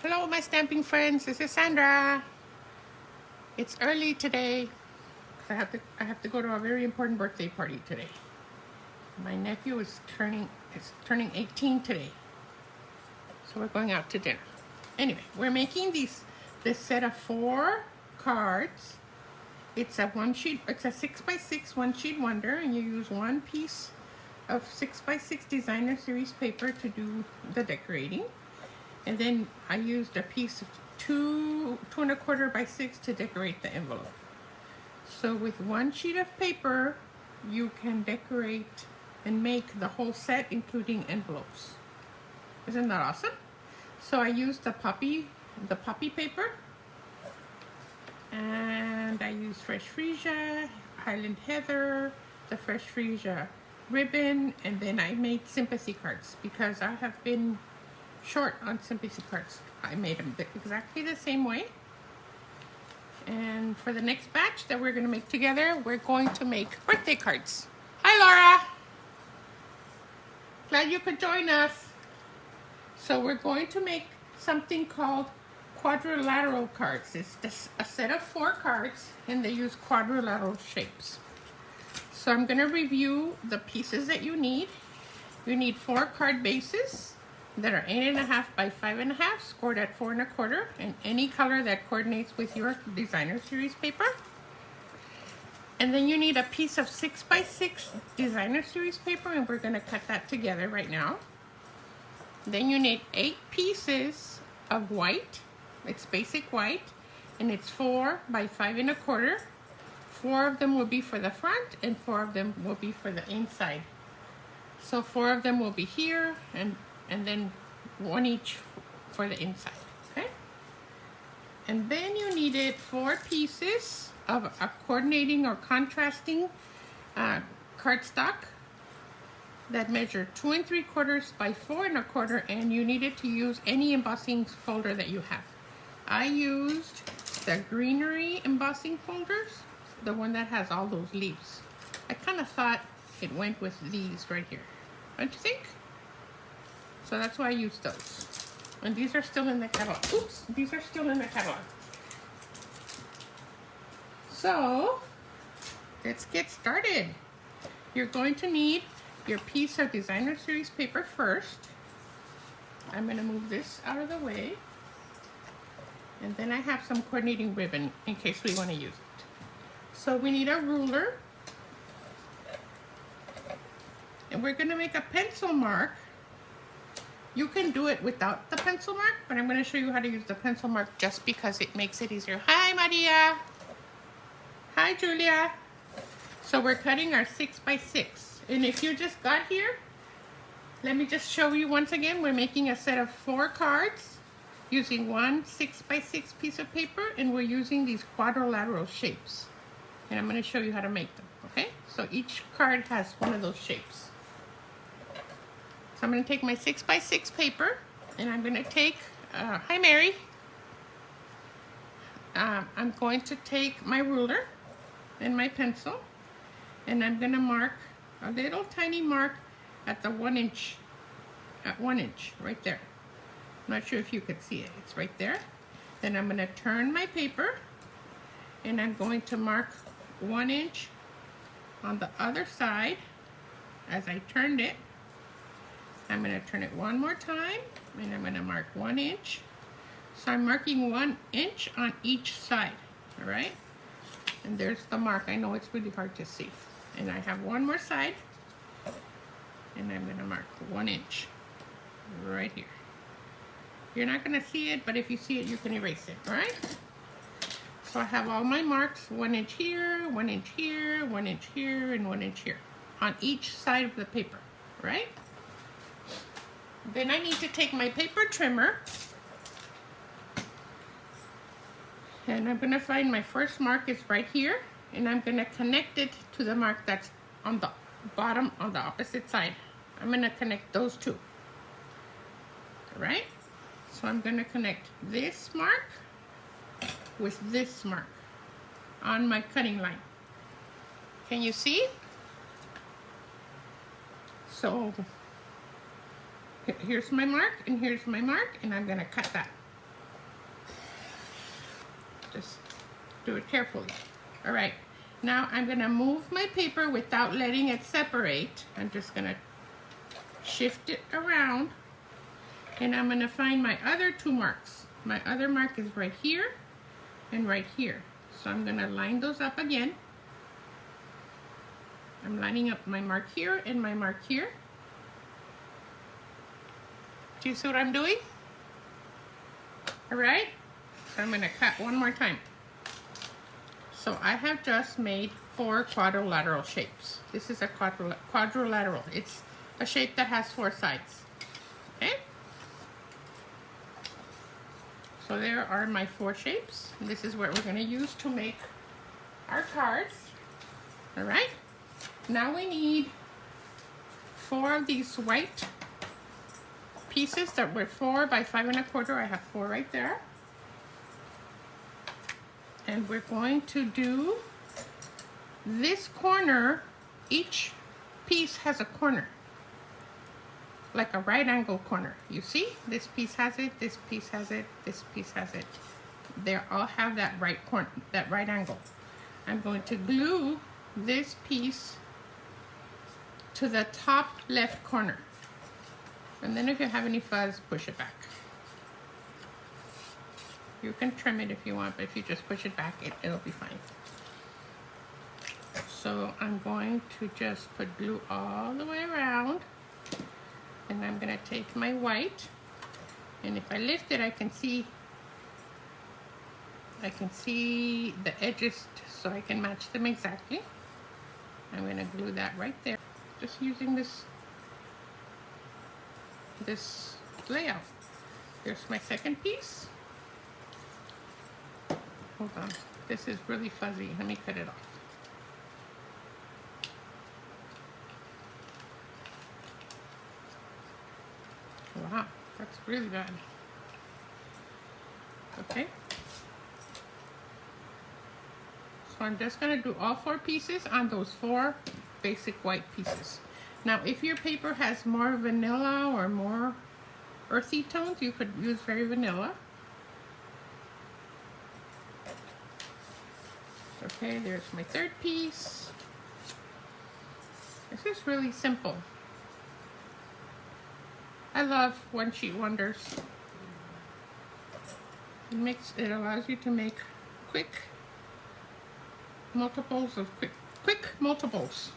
Hello, my stamping friends. This is Sandra. It's early today. I have to go to a very important birthday party today. My nephew is turning 18 today, so we're going out to dinner. Anyway, we're making this set of 4 cards. It's a 6x6 one-sheet wonder, and you use one piece of 6x6 designer series paper to do the decorating. And then I used a piece of 2 1/4 by 6 to decorate the envelope. So with one sheet of paper, you can decorate and make the whole set, including envelopes. Isn't that awesome? So I used the poppy paper, and I used fresh freesia, Highland heather, the fresh freesia ribbon, and then I made sympathy cards because I have been short on sympathy cards. I made them exactly the same way. And for the next batch that we're going to make together, we're going to make birthday cards. Hi, Laura. Glad you could join us. So we're going to make something called quadrilateral cards. It's just a set of 4 cards, and they use quadrilateral shapes. So I'm going to review the pieces that you need. You need 4 card bases that are 8.5 by 5.5, scored at 4 1/4, and any color that coordinates with your designer series paper. And then you need a piece of 6x6 designer series paper, and we're going to cut that together right now. Then you need 8 pieces of white. It's basic white, and it's 4 by 5 1/4. 4 of them will be for the front, and 4 of them will be for the inside. So 4 of them will be here, and then 1 each for the inside, okay? And then you needed 4 pieces of a coordinating or contrasting cardstock that measured 2 3/4 by 4 1/4, and you needed to use any embossing folder that you have. I used the greenery embossing folders, the one that has all those leaves. I kind of thought it went with these right here. Don't you think? So that's why I used those. And these are still in the catalog. Oops, these are still in the catalog. So, let's get started. You're going to need your piece of designer series paper first. I'm going to move this out of the way. And then I have some coordinating ribbon in case we want to use it. So we need a ruler. And we're going to make a pencil mark. You can do it without the pencil mark, but I'm going to show you how to use the pencil mark just because it makes it easier. Hi, Maria. Hi, Julia. So we're cutting our 6x6. And if you just got here, let me just show you once again. We're making a set of 4 cards using one 6x6 piece of paper, and we're using these quadrilateral shapes. And I'm going to show you how to make them, okay? So each card has one of those shapes. So I'm going to take my 6x6 paper, and I'm going to take, hi Mary. I'm going to take my ruler and my pencil, and I'm going to mark a little tiny mark at the 1 inch, at 1 inch, right there. I'm not sure if you could see it. It's right there. Then I'm going to turn my paper, and I'm going to mark 1 inch on the other side as I turned it. I'm going to turn it one more time, and I'm going to mark 1 inch. So I'm marking 1 inch on each side, all right? And there's the mark. I know it's really hard to see. And I have one more side, and I'm going to mark 1 inch right here. You're not going to see it, but if you see it, you can erase it, all right? So I have all my marks, 1 inch here, 1 inch here, 1 inch here, and 1 inch here on each side of the paper, right? Then I need to take my paper trimmer, and I'm going to find my first mark is right here, and I'm going to connect it to the mark that's on the bottom on the opposite side. I'm going to connect those two, all right? So I'm going to connect this mark with this mark on my cutting line. Can you see? So here's my mark, and here's my mark, and I'm going to cut that. Do it carefully. All right. Now I'm gonna move my paper without letting it separate. I'm just gonna shift it around, and I'm gonna find my other two marks. My other mark is right here and right here. So I'm gonna line those up again. I'm lining up my mark here and my mark here. Do you see what I'm doing? All right, so I'm gonna cut one more time. So I have just made 4 quadrilateral shapes. This is a quadrilateral. It's a shape that has 4 sides, okay? So there are my 4 shapes. This is what we're gonna use to make our cards, all right? Now we need 4 of these white pieces that were 4 by 5 1/4. I have 4 right there. And we're going to do this corner. Each piece has a corner, like a right angle corner. You see? This piece has it, this piece has it, this piece has it. They all have that right corner, that right angle. I'm going to glue this piece to the top left corner. And then if you have any fuzz, push it back. You can trim it if you want, but if you just push it back, it'll be fine. So I'm going to just put glue all the way around, and I'm gonna take my white, and if I lift it, I can see the edges, so I can match them exactly. I'm gonna glue that right there, just using this layout. Here's my second piece. Hold on, this is really fuzzy. Let me cut it off. Wow, that's really bad. Okay. So I'm just gonna do all 4 pieces on those 4 basic white pieces. Now, if your paper has more vanilla or more earthy tones, you could use very vanilla. Okay, there's my 3rd piece. This is really simple. I love one-sheet wonders. It allows you to make quick multiples of quick multiples.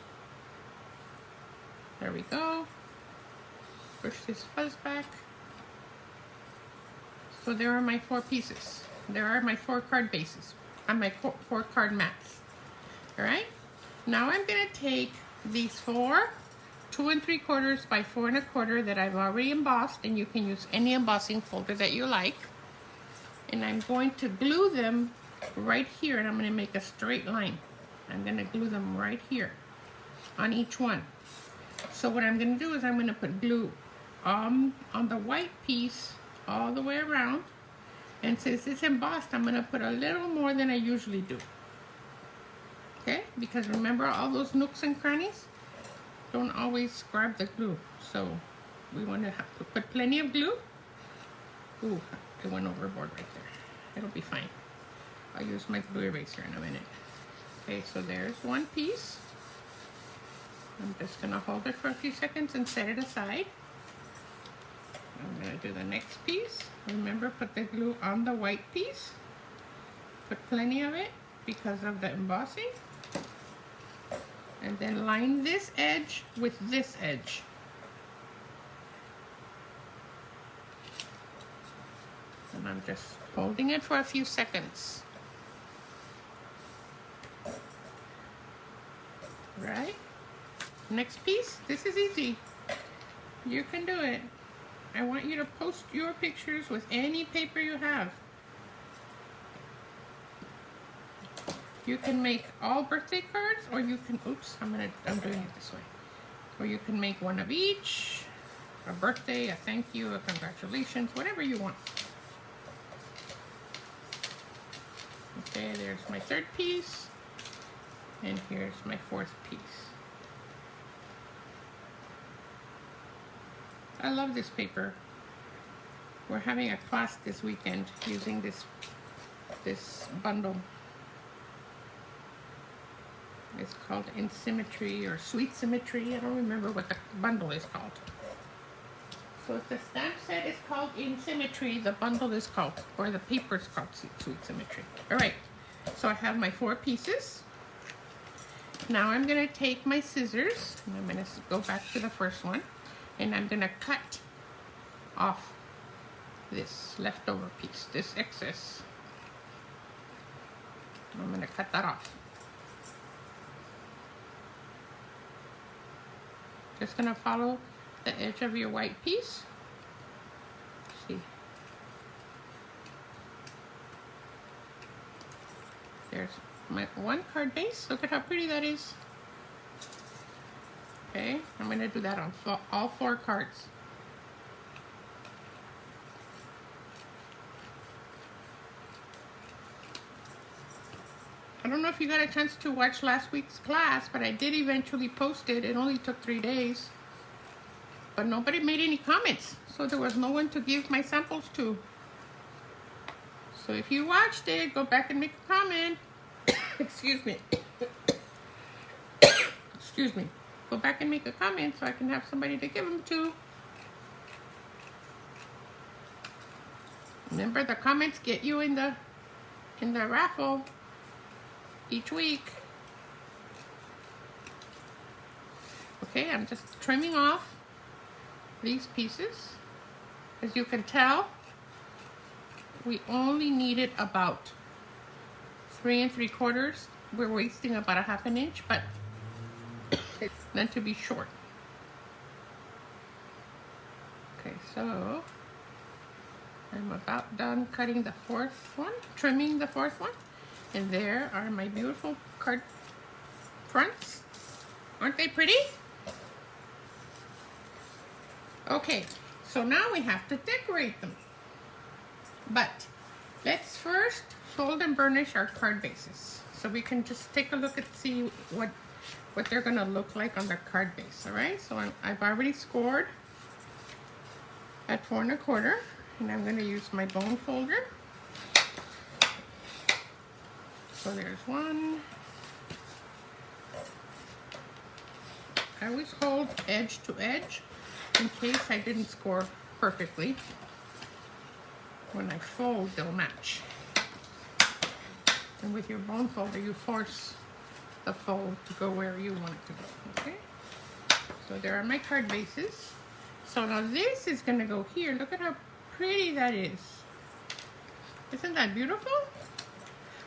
There we go. Push this fuzz back. So there are my 4 pieces. There are my 4 card bases and my 4 card mats. All right. Now I'm gonna take these 4 2 3/4 by 4 1/4 that I've already embossed, and you can use any embossing folder that you like. And I'm going to glue them right here, and I'm going to make a straight line. I'm going to glue them right here on each one. So what I'm going to do is I'm going to put glue on the white piece all the way around. And since it's embossed, I'm going to put a little more than I usually do. Okay? Because remember all those nooks and crannies? Don't always grab the glue. So we want to put plenty of glue. Ooh, it went overboard right there. It'll be fine. I'll use my glue eraser in a minute. Okay, so there's one piece. I'm just gonna hold it for a few seconds and set it aside. I'm gonna do the next piece. Remember, put the glue on the white piece. Put plenty of it because of the embossing. And then line this edge with this edge. And I'm just holding it for a few seconds. Right? Next piece. This is easy. You can do it. I want you to post your pictures with any paper you have. You can make all birthday cards, or you can, oops, I'm doing it this way. Or you can make one of each, a birthday, a thank you, a congratulations, whatever you want. Okay, there's my 3rd piece, and here's my 4th piece. I love this paper. We're having a class this weekend using this bundle. It's called In Symmetry or Sweet Symmetry. I don't remember what the bundle is called. So if the stamp set is called In Symmetry, the bundle is called, or the paper is called Sweet Symmetry. All right, so I have my 4 pieces. Now I'm gonna take my scissors, and I'm gonna go back to the first one, and I'm gonna cut off this leftover piece, this excess. I'm gonna cut that off. Just gonna follow the edge of your white piece. See. There's my 1 card base. Look at how pretty that is. Okay, I'm gonna do that on all 4 cards. I don't know if you got a chance to watch last week's class, but I did eventually post it. It only took 3 days. But nobody made any comments, so there was no one to give my samples to. So if you watched it, go back and make a comment. Excuse me. Excuse me. Go back and make a comment so I can have somebody to give them to. Remember, the comments get you in the raffle each week. Okay, I'm just trimming off these pieces. As you can tell, we only needed about 3 3/4. We're wasting about a 1/2 inch, but it's meant to be short. Okay, so I'm about done cutting the 4th one, trimming the 4th one. And there are my beautiful card fronts. Aren't they pretty? Okay, so now we have to decorate them. But let's first fold and burnish our card bases. So we can just take a look and see what they're gonna look like on the card base, all right? So I've already scored at 4 1/4, and I'm gonna use my bone folder. So there's 1. I always hold edge to edge in case I didn't score perfectly. When I fold, they'll match. And with your bone folder, you force the fold to go where you want it to go, okay? So there are my card bases. So now this is gonna go here. Look at how pretty that is. Isn't that beautiful?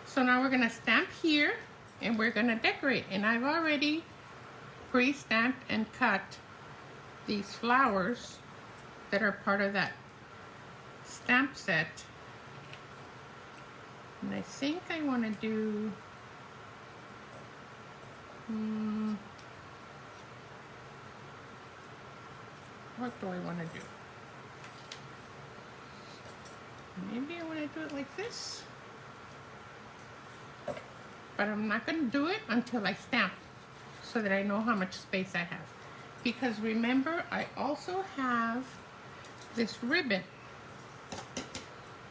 So now we're gonna stamp here and we're gonna decorate. And I've already pre-stamped and cut these flowers that are part of that stamp set. And I think I wanna do, what do I wanna do? Maybe I wanna do it like this. But I'm not going to do it until I stamp so that I know how much space I have. Because remember, I also have this ribbon.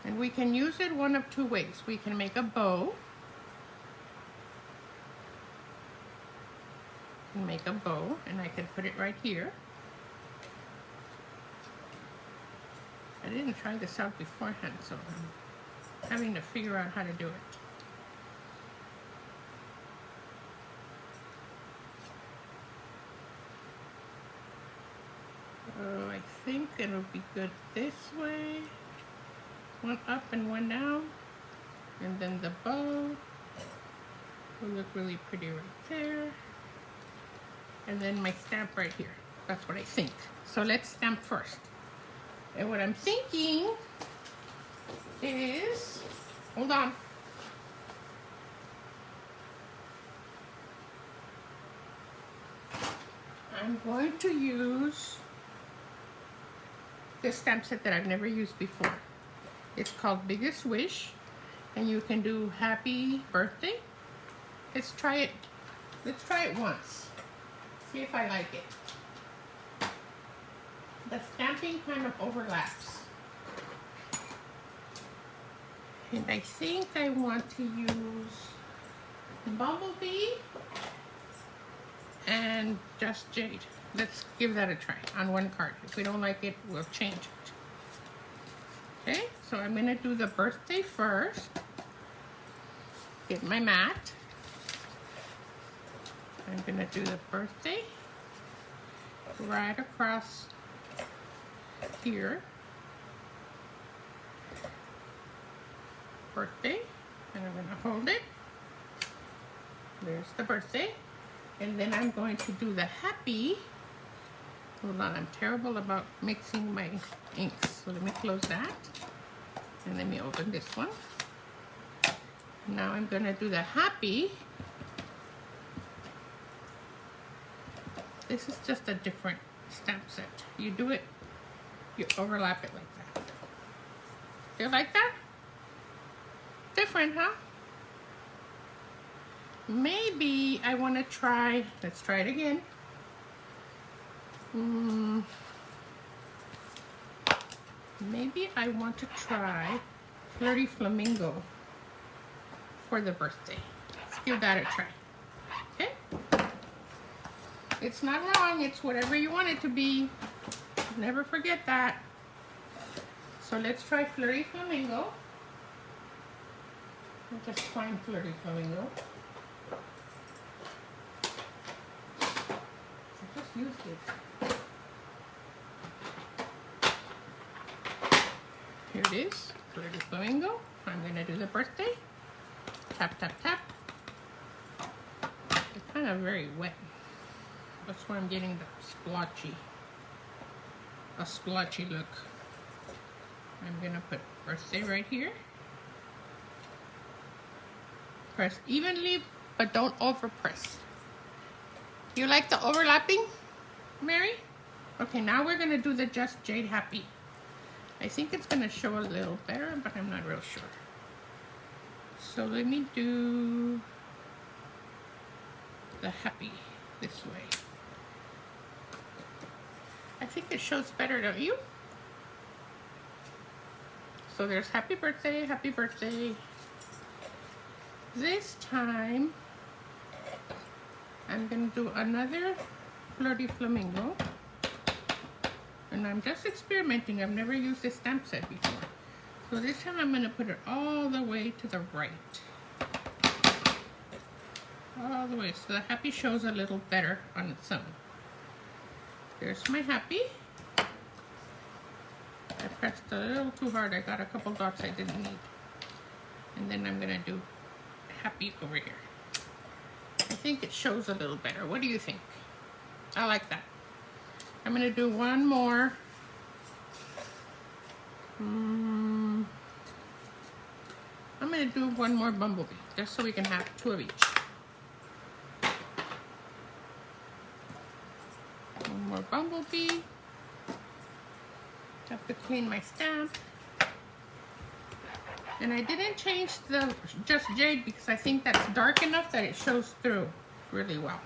And we can use it one of 2 ways. We can make a bow. And make a bow, and I can put it right here. I didn't try this out beforehand, so I'm having to figure out how to do it. I think it'll be good this way. 1 up and 1 down. And then the bow will look really pretty right there. And then my stamp right here. That's what I think. So let's stamp first. And what I'm thinking is, hold on. I'm going to use this stamp set that I've never used before. It's called Biggest Wish, and you can do Happy Birthday. Let's try it. Let's try it once. See if I like it. The stamping kind of overlaps. And I think I want to use Bumblebee and Just Jade. Let's give that a try on one card. If we don't like it, we'll change it. Okay, so I'm gonna do the birthday first. Get my mat. I'm gonna do the birthday right across here. Birthday, and I'm gonna hold it. There's the birthday. And then I'm going to do the happy. Hold on, I'm terrible about mixing my inks. So let me close that. And let me open this one. Now I'm gonna do the happy. This is just a different stamp set. You do it, you overlap it like that. You like that? Different, huh? Maybe I want to try, let's try it again. Maybe I want to try Flirty Flamingo for the birthday. Let's give that a try. Okay? It's not wrong, it's whatever you want it to be. Never forget that. So let's try Flirty Flamingo. I'll just find Flirty Flamingo. Use this. Here it is, Flirty Flamingo. I'm gonna do the birthday. Tap, tap, tap. It's kind of very wet. That's where I'm getting the a splotchy look. I'm gonna put birthday right here. Press evenly, but don't over press. You like the overlapping, Mary? Okay, now we're gonna do the Just Jade Happy. I think it's gonna show a little better, but I'm not real sure. So let me do the happy this way. I think it shows better, don't you? So there's happy birthday, happy birthday. This time, I'm gonna do another Flirty Flamingo. And I'm just experimenting. I've never used this stamp set before. So this time I'm gonna put it all the way to the right. All the way, so the happy shows a little better on its own. There's my happy. I pressed a little too hard. I got a couple dots I didn't need. And then I'm gonna do happy over here. I think it shows a little better. What do you think? I like that. I'm gonna do one more. I'm gonna do one more bumblebee, just so we can have two of each. One more bumblebee. Have to clean my stamp. And I didn't change the Just Jade because I think that's dark enough that it shows through really well.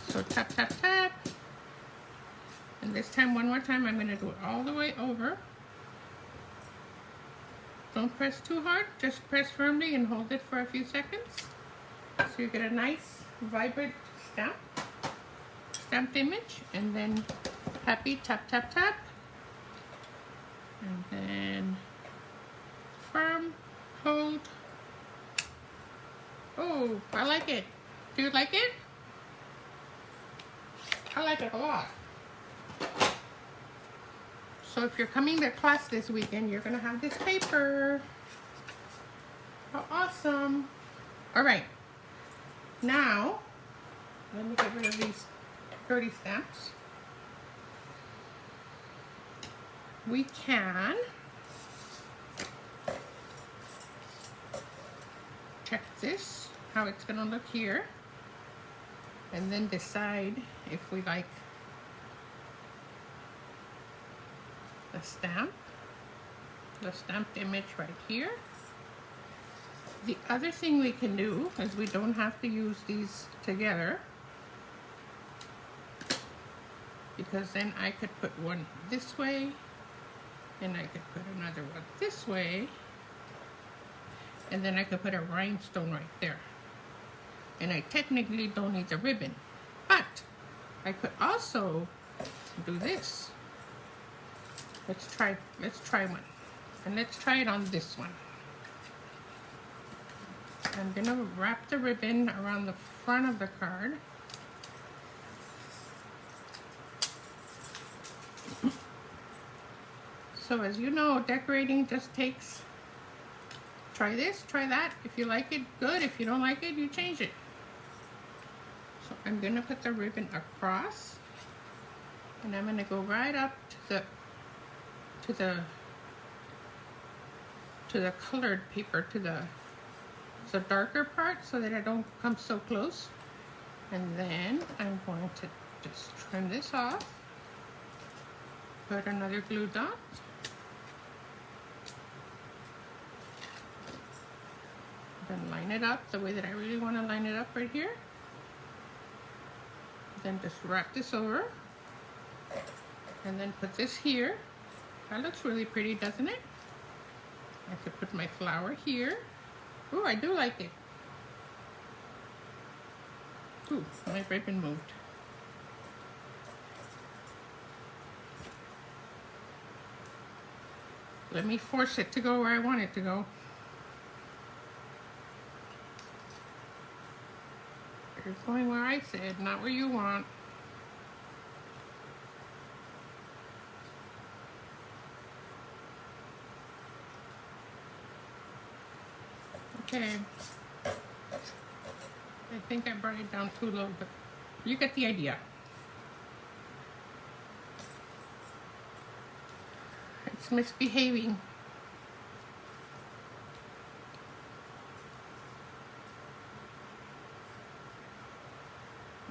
So tap, tap, tap. And this time, one more time, I'm gonna do it all the way over. Don't press too hard, just press firmly and hold it for a few seconds. So you get a nice, vibrant stamped image. And then happy, tap, tap, tap. And then firm, hold. Oh, I like it. Do you like it? I like it a lot. So if you're coming to class this weekend, you're gonna have this paper. How awesome. All right, now, let me get rid of these dirty stamps. We can check this, how it's gonna look here, and then decide if we like the stamped image right here. The other thing we can do is we don't have to use these together, because then I could put one this way and I could put another one this way, and then I could put a rhinestone right there. and I technically don't need the ribbon. But I could also do this. Let's try one. And let's try it on this one. I'm gonna wrap the ribbon around the front of the card. So as you know, decorating just takes, try this, try that. If you like it, good. If you don't like it, you change it. So I'm gonna put the ribbon across, and I'm gonna go right up to the colored paper, to the darker part, so that I don't come so close. And then I'm going to just trim this off, put another glue dot, then line it up the way that I really want to line it up right here. Then just wrap this over, and then put this here. That looks really pretty, doesn't it? I could put my flower here. Ooh, I do like it. Ooh, my ribbon moved. Let me force it to go where I want it to go. You're going where I said, not where you want. Okay. I think I brought it down too low, but you get the idea. It's misbehaving.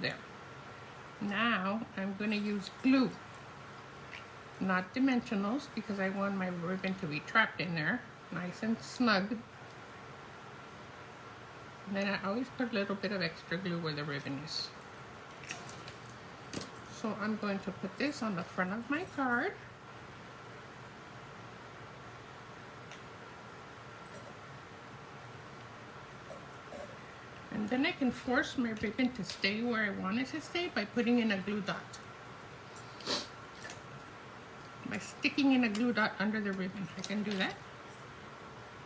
There. Now I'm going to use glue, not dimensionals, because I want my ribbon to be trapped in there, nice and snug. And then I always put a little bit of extra glue where the ribbon is. So I'm going to put this on the front of my card. And then I can force my ribbon to stay where I want it to stay by putting in a glue dot. By sticking in a glue dot under the ribbon, I can do that.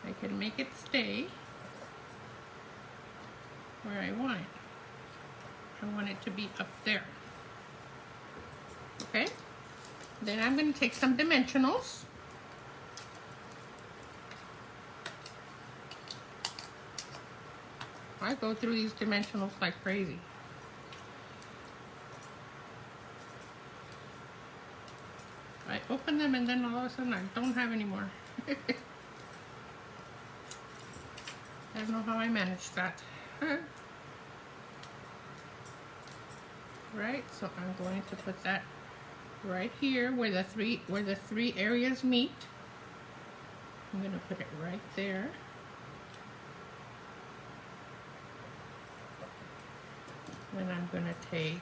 I can make it stay where I want it. I want it to be up there. Okay? Then I'm going to take some dimensionals. I go through these dimensionals like crazy. I open them and then all of a sudden I don't have any more. I don't know how I managed that. Right, so I'm going to put that right here where the three areas meet. I'm going to put it right there. Then I'm going to take,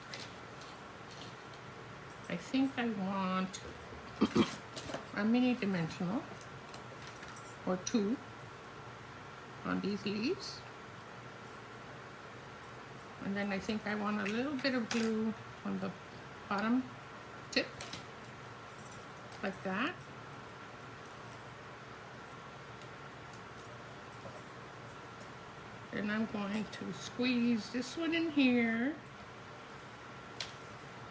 I think I want a mini dimensional or two on these leaves. And then I think I want a little bit of glue on the bottom tip, like that. And I'm going to squeeze this one in here.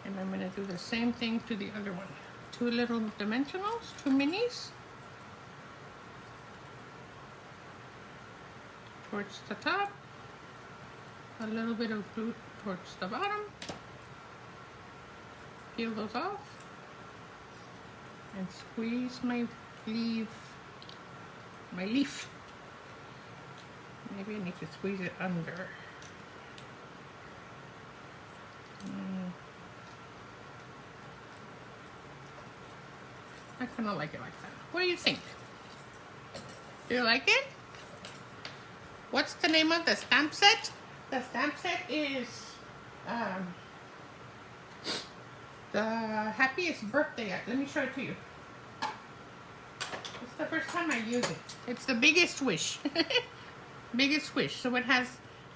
And I'm going to do the same thing to the other one. Two little dimensionals, two minis. Towards the top. A little bit of glue towards the bottom. Peel those off. And squeeze my leaf. Maybe I need to squeeze it under. I kind of like it like that. What do you think? Do you like it? What's the name of the stamp set? The stamp set is the happiest birthday. Let me show it to you. It's the first time I use it. It's the biggest wish. Biggest wish. So it has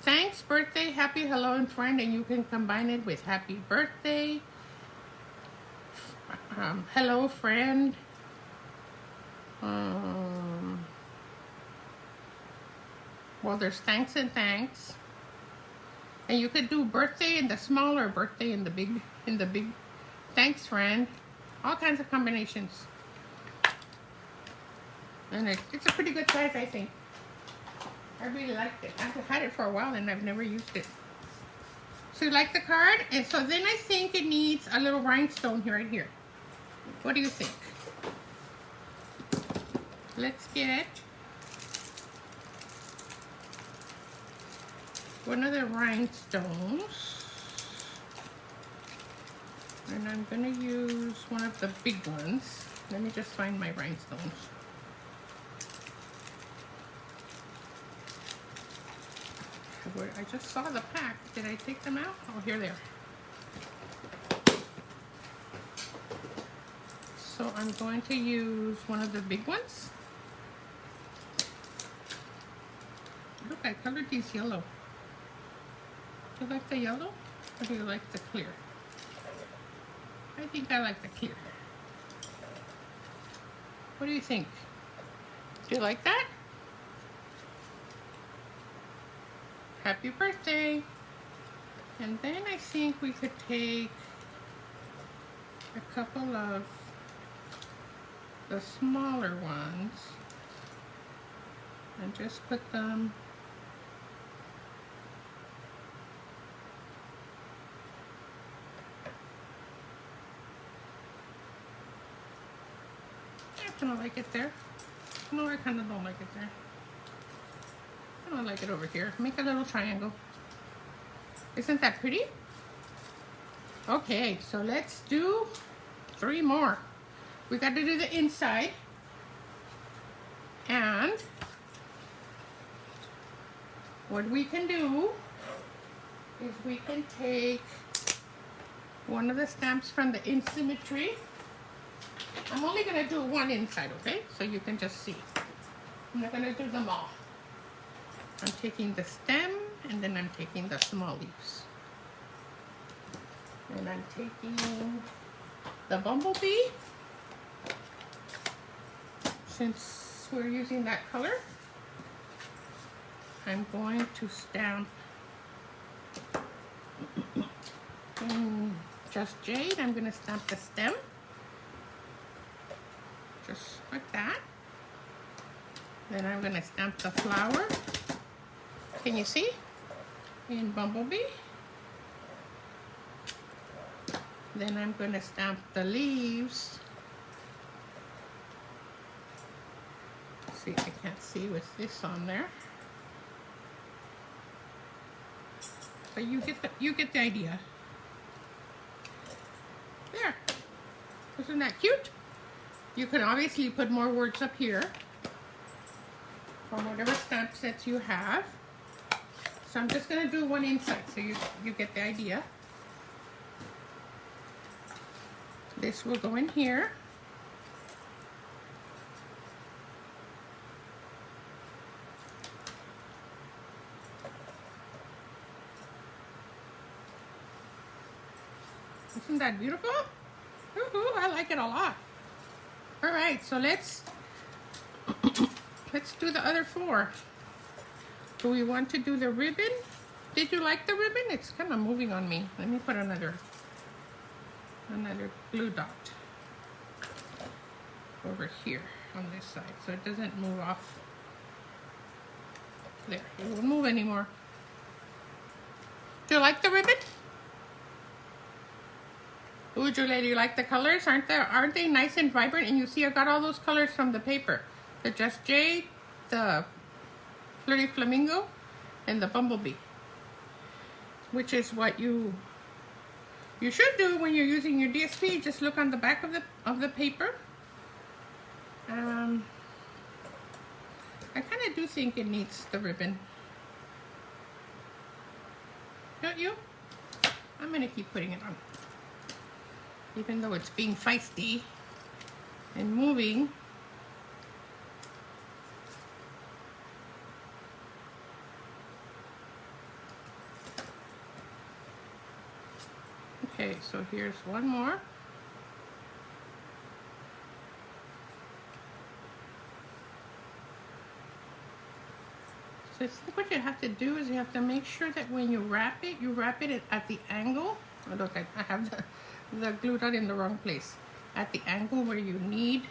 Thanks, birthday, happy, hello, and friend, and you can combine it with happy birthday, hello, friend, well, there's thanks and thanks. And you could do birthday in the small or birthday in the big, thanks, friend. All kinds of combinations. And it's a pretty good size, I think. I really liked it. I've had it for a while and I've never used it. So you like the card? And so then I think it needs a little rhinestone here, right here. What do you think? Let's get one of the rhinestones. And I'm gonna use one of the big ones. Let me just find my rhinestones. I just saw the pack. Did I take them out? Oh, here they are. So I'm going to use one of the big ones. Look, I colored these yellow. Do you like the yellow or do you like the clear? I think I like the clear. What do you think? Do you like that? Happy birthday. And then I think we could take a couple of the smaller ones and just put them I kind of like it there. No, I kind of don't like it there. I don't like it over here. Make a little triangle. Isn't that pretty? Okay, so let's do 3 more. We got to do the inside. And what we can do is we can take one of the stamps from the Insymmetry. I'm only going to do one inside, okay? So you can just see. I'm not going to do them all. I'm taking the stem, and then I'm taking the small leaves. And I'm taking the bumblebee, since we're using that color. I'm going to stamp Just Jade. I'm going to stamp the stem, just like that. Then I'm going to stamp the flower. Can you see? In Bumblebee. Then I'm going to stamp the leaves. See, I can't see with this on there. But you get the idea. There. Isn't that cute? You can obviously put more words up here from whatever stamp sets you have. So I'm just going to do one inside so you get the idea. This will go in here. Isn't that beautiful? Woohoo, I like it a lot. All right, so let's do the other 4. Do we want to do the ribbon? Did you like the ribbon? It's kind of moving on me. Let me put another glue dot over here on this side so it doesn't move off. There, it won't move anymore. Do you like the ribbon? Ooh, Julia, do you like the colors? Aren't they nice and vibrant? And you see I got all those colors from the paper. The Just Jade, the Flirty Flamingo, and the Bumblebee. Which is what you should do when you're using your DSP. Just look on the back of the paper. I kind of do think it needs the ribbon. Don't you? I'm going to keep putting it on. Even though it's being feisty and moving. Okay, so here's one more. So I think what you have to do is you have to make sure that when you wrap it at the angle. Oh, look, I have the glue dot in the wrong place. At the angle where you need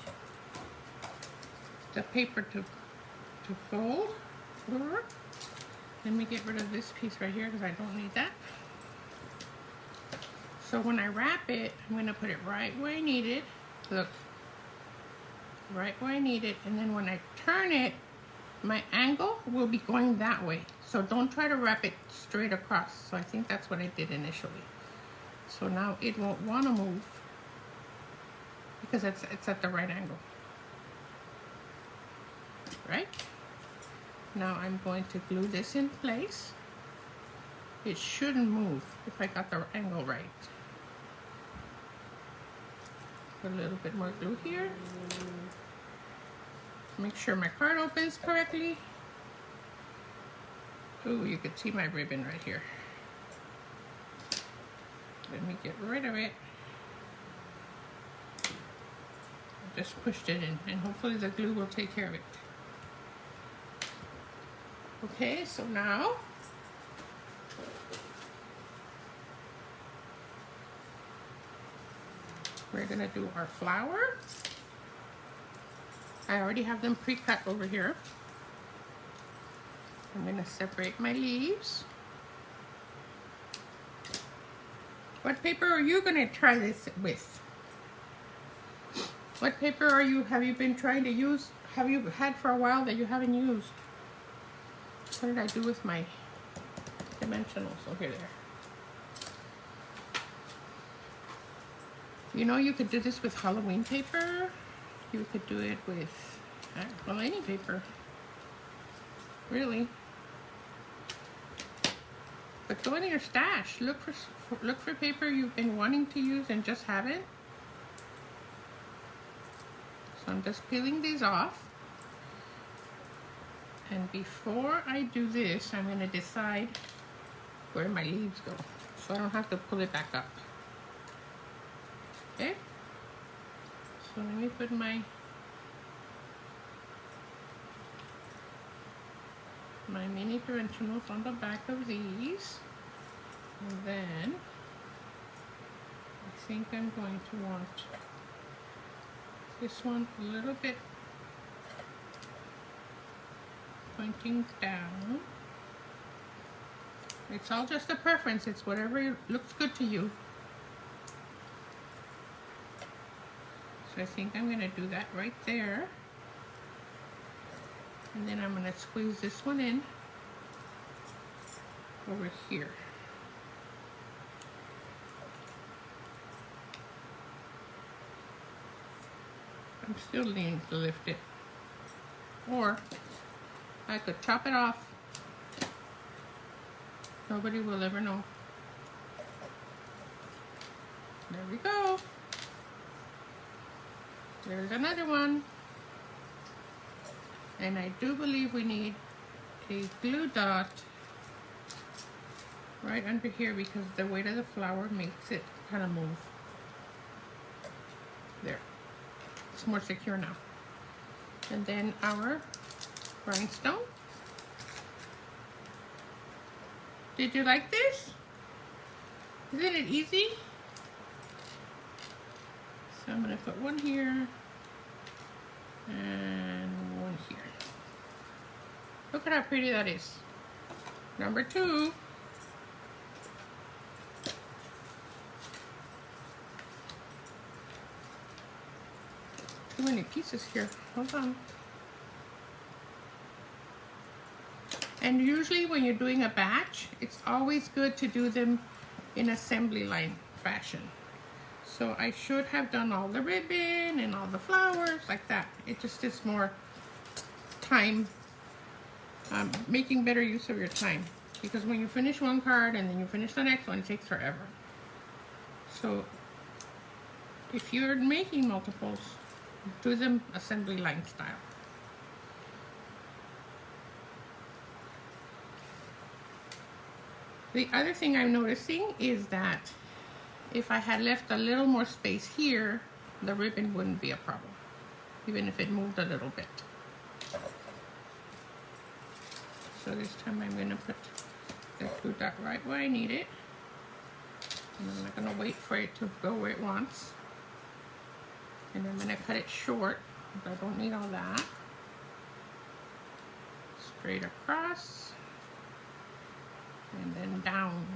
the paper to fold. Let me get rid of this piece right here because I don't need that. So when I wrap it, I'm going to put it right where I need it. Look, right where I need it. And then when I turn it, my angle will be going that way. So don't try to wrap it straight across. So I think that's what I did initially. So now it won't want to move because it's at the right angle. Right? Now I'm going to glue this in place. It shouldn't move if I got the angle right. Put a little bit more glue here. Make sure my card opens correctly. Ooh, you could see my ribbon right here. Let me get rid of it. I just pushed it in, and hopefully the glue will take care of it. Okay, so now we're gonna do our flower. I already have them pre-cut over here. I'm gonna separate my leaves. What paper are you gonna try this with? What paper have you been trying to use? Have you had for a while that you haven't used? What did I do with my dimensionals? Oh, here they are. You know, you could do this with Halloween paper. You could do it with, well, any paper, really. But go into your stash. Look for paper you've been wanting to use and just haven't. So I'm just peeling these off. And before I do this, I'm going to decide where my leaves go, so I don't have to pull it back up. Okay? So let me put my mini dimensionals on the back of these. And then I think I'm going to want this one a little bit pointing down. It's all just a preference. It's whatever looks good to you. So I think I'm going to do that right there. And then I'm going to squeeze this one in over here. I'm still needing to lift it. Or I could chop it off. Nobody will ever know. There we go. There's another one. And I do believe we need a glue dot right under here because the weight of the flower makes it kind of move. There. It's more secure now. And then our rhinestone. Did you like this? Isn't it easy? So I'm going to put one here and one here. Look at how pretty that is. Number 2. Too many pieces here. Hold on. And usually when you're doing a batch, it's always good to do them in assembly line fashion. So I should have done all the ribbon and all the flowers like that. It just is more time, making better use of your time. Because when you finish one card and then you finish the next one, it takes forever. So if you're making multiples, do them assembly line style. The other thing I'm noticing is that if I had left a little more space here, the ribbon wouldn't be a problem, even if it moved a little bit. So this time I'm going to put the glue dot right where I need it. And I'm not going to wait for it to go where it wants. And I'm going to cut it short, because I don't need all that. Straight across. And then down.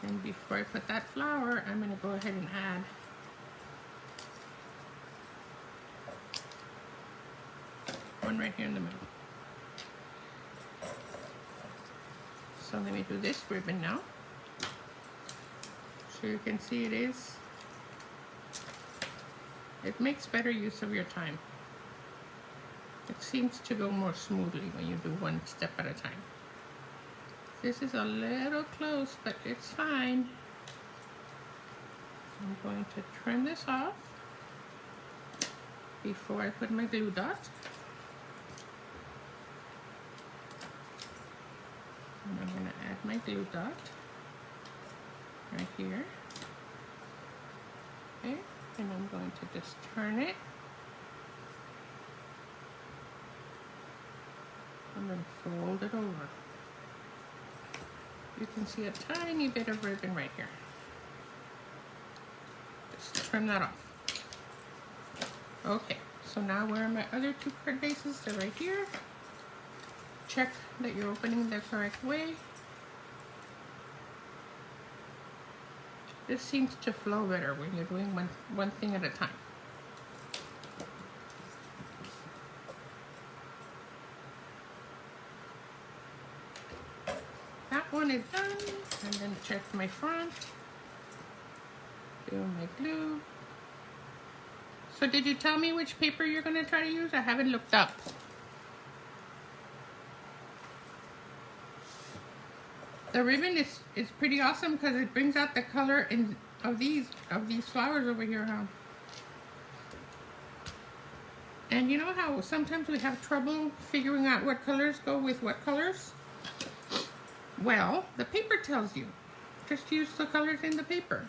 And before I put that flower, I'm going to go ahead and add one right here in the middle. So let me do this ribbon now. So you can see it makes better use of your time. It seems to go more smoothly when you do one step at a time. This is a little close, but it's fine. I'm going to trim this off before I put my glue dot. And I'm going to add my glue dot right here. Okay, and I'm going to just turn it. And then fold it over. You can see a tiny bit of ribbon right here. Just trim that off. Okay, so now where are my other two card bases? They're right here. Check that you're opening the correct way. This seems to flow better when you're doing one thing at a time. That one is done, and then check my front. Do my glue. So did you tell me which paper you're going to try to use? I haven't looked up. The ribbon is pretty awesome because it brings out the color of these flowers over here, huh? And you know how sometimes we have trouble figuring out what colors go with what colors? Well, the paper tells you. Just use the colors in the paper.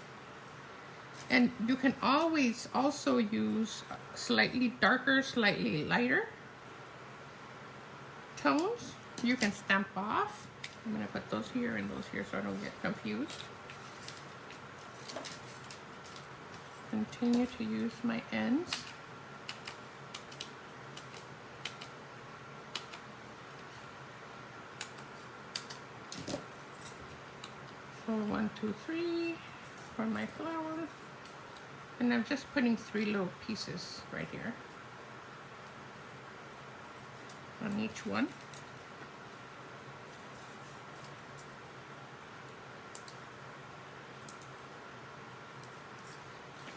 And you can always also use slightly darker, slightly lighter tones. You can stamp off. I'm going to put those here and those here so I don't get confused. Continue to use my ends. So 1, 2, 3 for my flower. And I'm just putting 3 little pieces right here on each one.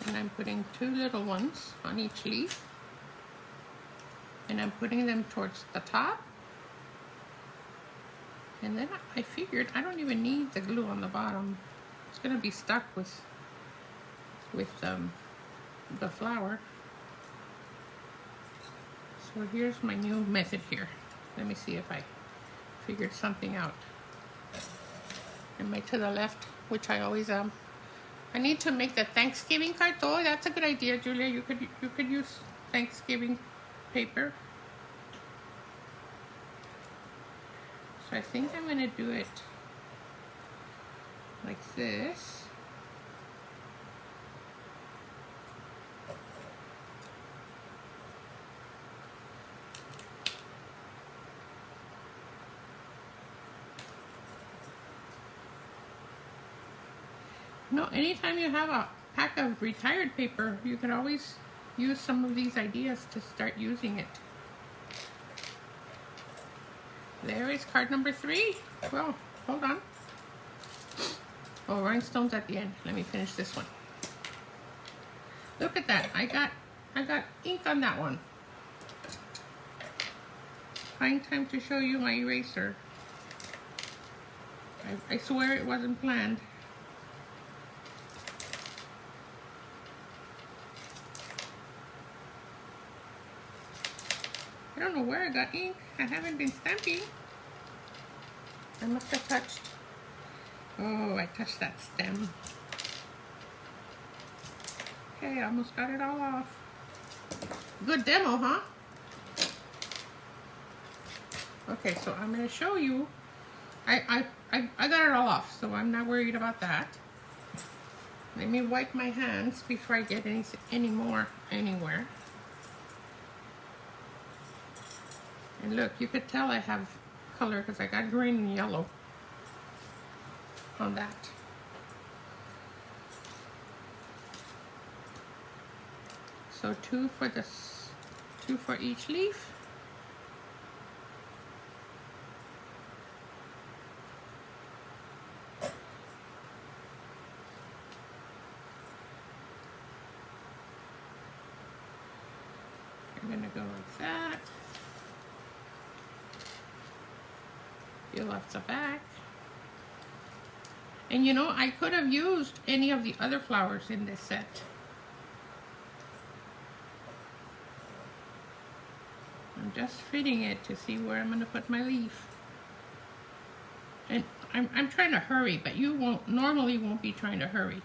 And I'm putting 2 little ones on each leaf. And I'm putting them towards the top. And then I figured I don't even need the glue on the bottom. It's going to be stuck with the flower. So here's my new method here. Let me see if I figured something out. Am I to the left, which I always am. I need to make the Thanksgiving card. Oh, that's a good idea, Julia. You could use Thanksgiving paper. So I think I'm gonna do it like this. No, anytime you have a pack of retired paper, you can always use some of these ideas to start using it. There is card number 3. Well, hold on. Oh, rhinestones at the end. Let me finish this one. Look at that. I got ink on that one. Find time to show you my eraser. I swear it wasn't planned. I don't know where I got ink. I haven't been stamping. I must have touched Oh, I touched that stem. Okay, I almost got it all off. Good demo, huh? Okay, so I'm going to show you. I got it all off, so I'm not worried about that. Let me wipe my hands before I get any more anywhere. And look, you could tell I have color because I got green and yellow on that. So two for each leaf. I'm gonna go like that. Peel off the back. And you know, I could have used any of the other flowers in this set. I'm just fitting it to see where I'm going to put my leaf. And I'm trying to hurry, but you normally won't be trying to hurry.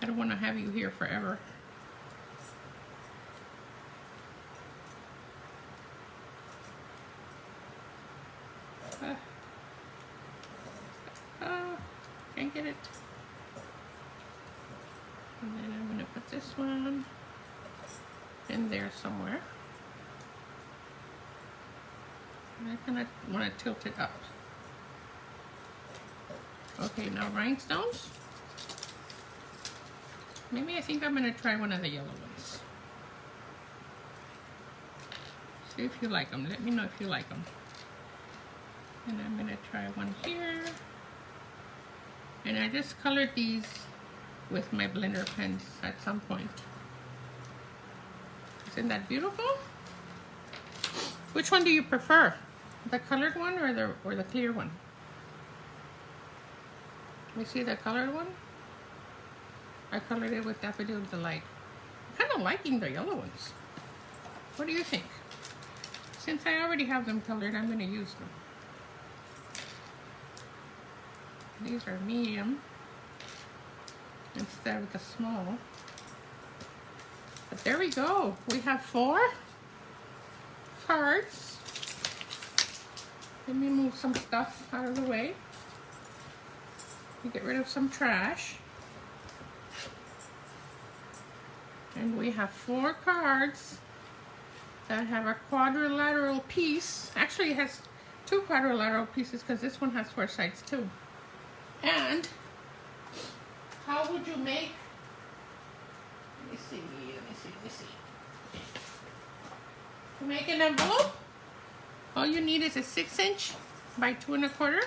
I don't want to have you here forever. Can't get it. And then I'm going to put this one in there somewhere. And I kind of want to tilt it up. Okay, now rhinestones. Maybe I think I'm going to try one of the yellow ones. See if you like them. Let me know if you like them. And I'm going to try one here. And I just colored these with my blender pens at some point. Isn't that beautiful? Which one do you prefer? The colored one or the clear one? You see the colored one? I colored it with Daffodil Delight. I'm kind of liking the yellow ones. What do you think? Since I already have them colored, I'm going to use them. These are medium instead of the small. But there we go. We have 4 cards. Let me move some stuff out of the way. Get rid of some trash. And we have 4 cards that have a quadrilateral piece. Actually, it has 2 quadrilateral pieces because this one has 4 sides too. And how would you make, let me see. To make an envelope, all you need is a 6" by 2 1/4.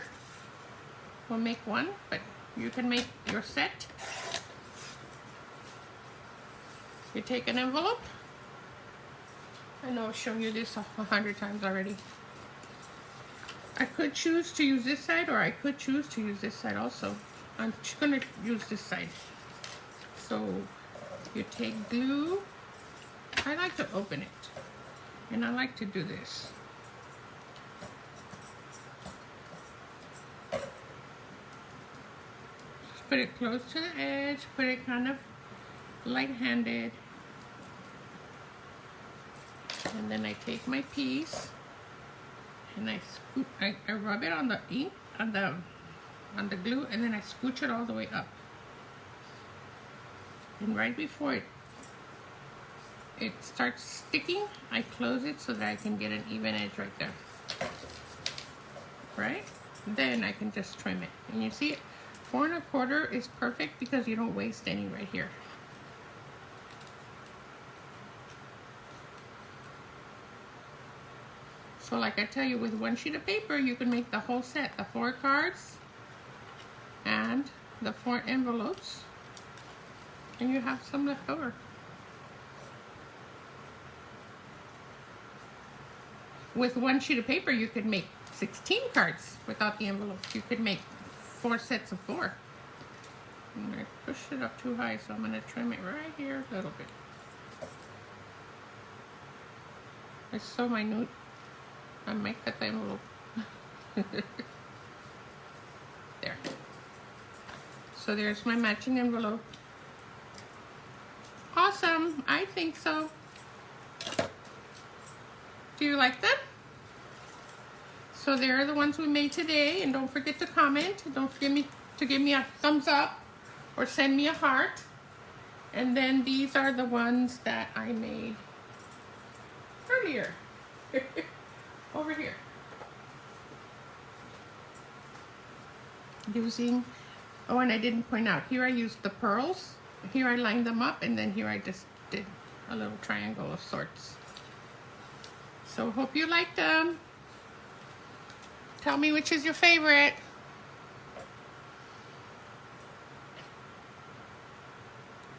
We'll make one, but you can make your set. You take an envelope. I know I've shown you this 100 times already. I could choose to use this side, or I could choose to use this side also. I'm just going to use this side. So you take glue. I like to open it, and I like to do this. Just put it close to the edge, put it kind of light-handed. And then I take my piece and I rub it on the ink, on the glue, and then I scooch it all the way up. And right before it starts sticking, I close it so that I can get an even edge right there. Right? Then I can just trim it. And you see, 4 1/4 is perfect because you don't waste any right here. So like I tell you, with 1 sheet of paper, you can make the whole set, the 4 cards and the 4 envelopes, and you have some left over. With 1 sheet of paper, you could make 16 cards without the envelopes. You could make 4 sets of 4. I'm going to push it up too high, so I'm going to trim it right here a little bit. It's so minute. I might cut the envelope. There. So there's my matching envelope. Awesome, I think so. Do you like them? So there are the ones we made today, and don't forget to comment. Don't forget to give me a thumbs up or send me a heart. And then these are the ones that I made earlier. Over here. Using, oh, and I didn't point out, here I used the pearls. Here I lined them up, and then here I just did a little triangle of sorts. So hope you liked them. Tell me which is your favorite.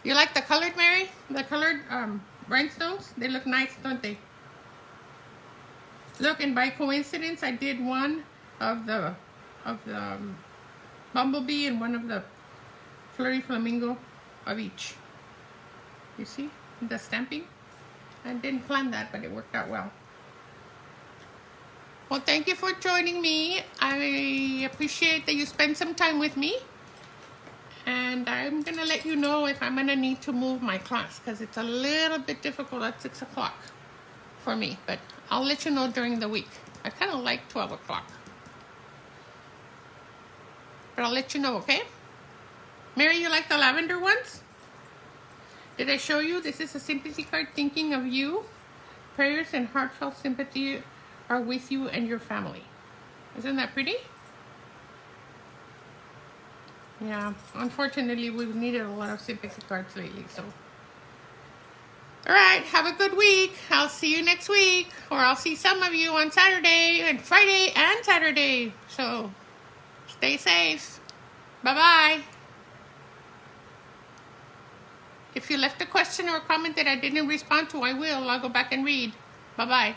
You like the colored, Mary? The colored rhinestones? They look nice, don't they? Look, and by coincidence, I did one of the bumblebee and one of the flirty flamingo of each. You see the stamping? I didn't plan that, but it worked out well. Well, thank you for joining me. I appreciate that you spent some time with me. And I'm going to let you know if I'm going to need to move my class, because it's a little bit difficult at 6 o'clock for me. But I'll let you know during the week. I kind of like 12 o'clock. But I'll let you know, okay? Mary, you like the lavender ones? Did I show you? This is a sympathy card thinking of you. Prayers and heartfelt sympathy are with you and your family. Isn't that pretty? Yeah, unfortunately, we've needed a lot of sympathy cards lately, so. All right, have a good week. I'll see you next week, or I'll see some of you on Saturday and Friday and Saturday. So, stay safe. Bye-bye. If you left a question or a comment that I didn't respond to, I will. I'll go back and read. Bye-bye.